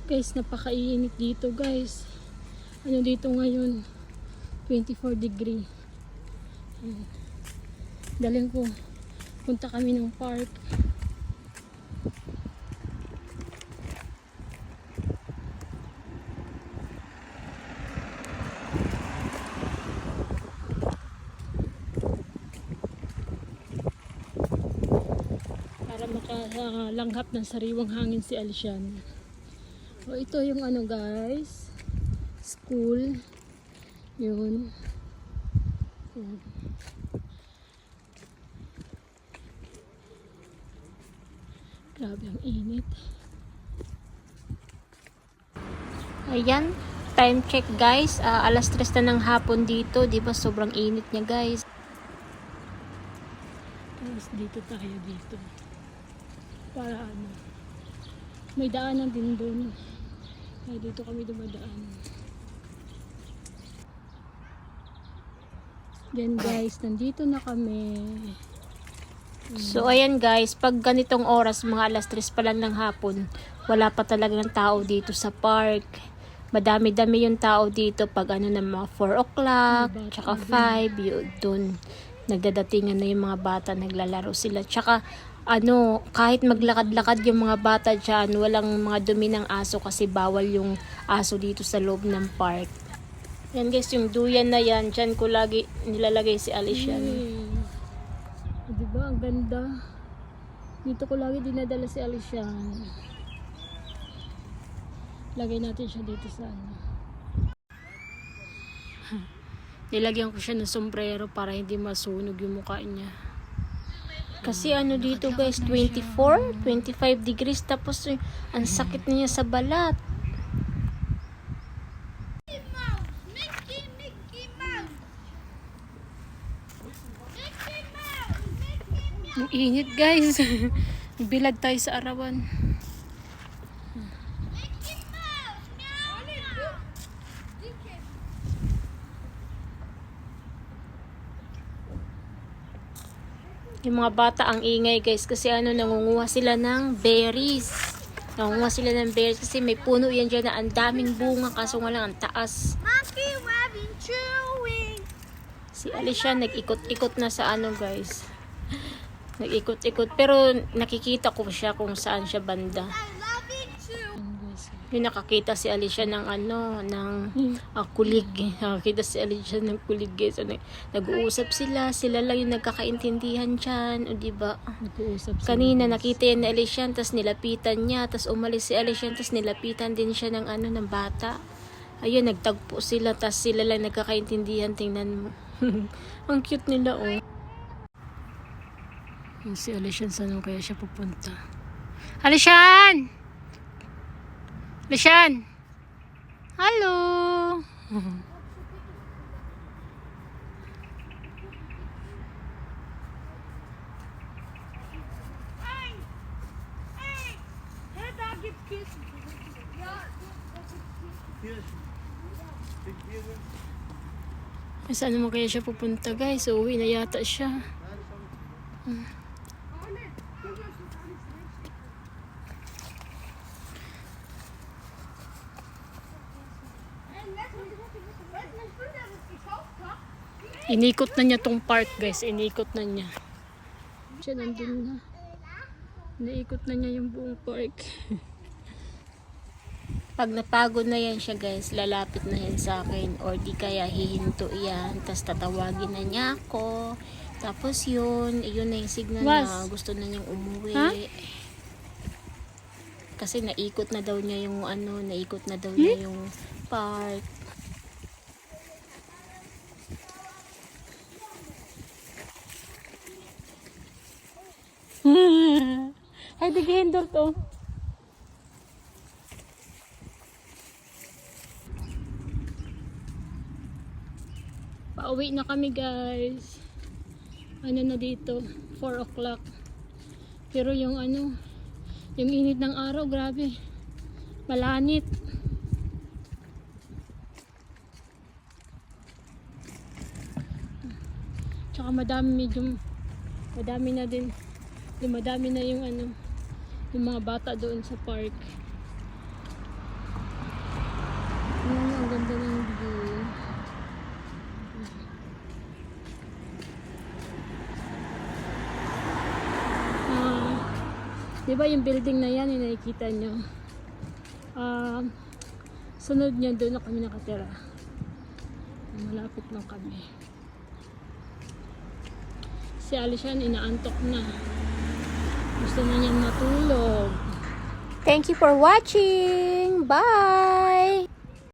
Guys, napakainit dito guys. Ano dito ngayon? 24 degree. Daling ko. Punta kami ng park. Para makalanghap ng sariwang hangin si Alician. O ito yung ano guys, school. Yun. Yan. Grabe ang init. Ayan, time check guys. Alas 3 na ng hapon dito. Diba sobrang init niya guys. Tapos dito tayo dito. Para ano. May daanan din doon. Kaya dito kami dumadaan. Yan guys, nandito na kami. So ayan guys, pag ganitong oras, mga alas 3 pa lang ng hapon, wala pa talagang tao dito sa park. Madami-dami yung tao dito pag ano na mga 4 o'clock, tsaka 5, yun dun. Nagdadatingan na yung mga bata, naglalaro sila. Tsaka ano, kahit maglakad-lakad yung mga bata dyan, walang mga dumi ng aso kasi bawal yung aso dito sa loob ng park. Yan guys, yung duyan na yan, dyan ko lagi nilalagay si Alician. Diba, ang ganda. Dito ko lagi dinadala si Alician. Lagay natin siya dito sa ano. Nilagyan ko siya ng sombrero para hindi masunog yung mukha niya. Kasi ano dito guys, 24, 25 degrees tapos ang sakit niya sa balat. Ang init guys. Bilag tayo sa arawan. Yung mga bata ang ingay guys kasi ano, nangunguha sila ng berries. Nangunguha sila ng berries kasi may puno yan dyan na ang daming bunga kaso nga lang ang taas. Si Alicia nag-ikot-ikot na sa ano guys. Nag-ikot-ikot pero nakikita ko siya kung saan siya banda. Yung nakakita si Alicia ng ano, ng kulig. Nakakita si Alicia ng kulig guys. So, nag-uusap sila lang yung nagkakaintindihan dyan. O diba? Nag-uusap Kanina nakita yan ni Alicia, tas nilapitan niya, tas umalis si Alicia, tas nilapitan din siya ng ano, ng bata. Ayun, nagtagpo sila, tas sila lang nagkakaintindihan. Tingnan mo. Ang cute nila oh. Yung si Alician, saan kaya siya pupunta? Alician! Alician! Hello! Saan naman kaya siya pupunta guys? Uuwi na yata siya. Inikot na niya tong park guys. Inikot na niya. Siya nandun na. Naikot na niya yung buong park. Pag napagod na yan siya guys, lalapit na yan sa akin or di kaya hihinto yan, tapos tatawagin na niya ako, tapos yun na yung signal na gusto na niyang umuwi. Huh? Kasi naikot na daw niya yung ano, naikot na daw niya yung park. Ay, digihindor to. Pauwi na kami guys. Ano na dito? 4 o'clock. Pero yung ano, yung init ng araw, grabe. Malanit. Tsaka madami na din. Dumadami na yung ano, yung mga bata doon sa park. Di ba yung building na yan, yung nakikita nyo? Sunod niya, doon na kami nakatira. Malapit lang kami. Si Alishan, inaantok na. Gusto na niyang matulog. Thank you for watching. Bye!